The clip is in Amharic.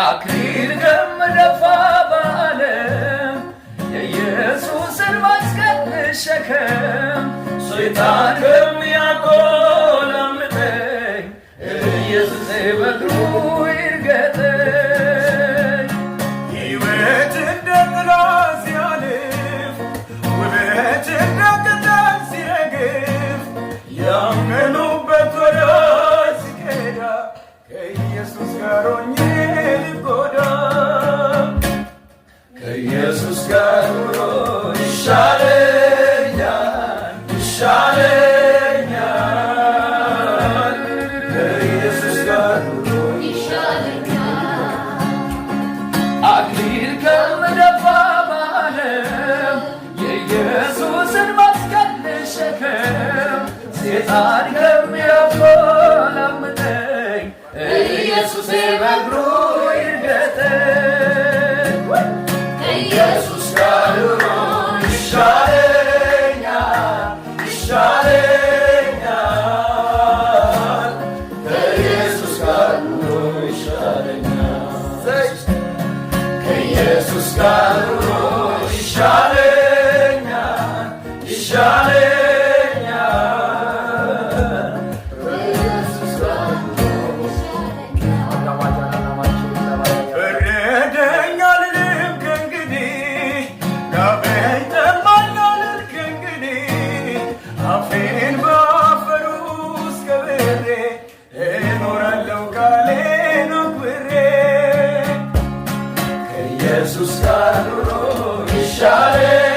አክሊል ከምደፋ በዓለም የኢየሱስን መስቀል ልሸከም ሰይጣን ከሚያቆላምጠኝ ኢየሱሴ በእግሩ ይርገጠኝ። ሕይወት እንደ ጥላ ሲያልፍ ውበት እንደ ቅጠል ሲረግፍ ያመኑበት ወዳጅ ሲከዳ ከኢየሱስ ጋር ሆኜ ልጎዳ ከኢየሱስ ጋር ኑሮ ይሻለኛል ይሻለኛል ከኢየሱስ ጋር ኑሮ ይሻለኛል። አክሊል ከምደፋ በዓለም የኢየሱስን መስቀል ልሸከም ሰይጣን ከሚያቆላምጠኝ ኢየሱሴ በእግሩ ይርገጠኝ። ከኢየሱስ ጋር ኑሮ ይሻለኛል ይሻለኛል ከኢየሱስ ጋር ኑሮ ይሻለኛል። ከኢየሱስ ጋር ኑሮ ይሻለኛል ይሻለኛል አፌን በአፈሩ ውስጥ ቀብሬ እኖራለሁ ቃሌን አክብሬ ከኢየሱስ ጋር ኑሮ ይሻለኛል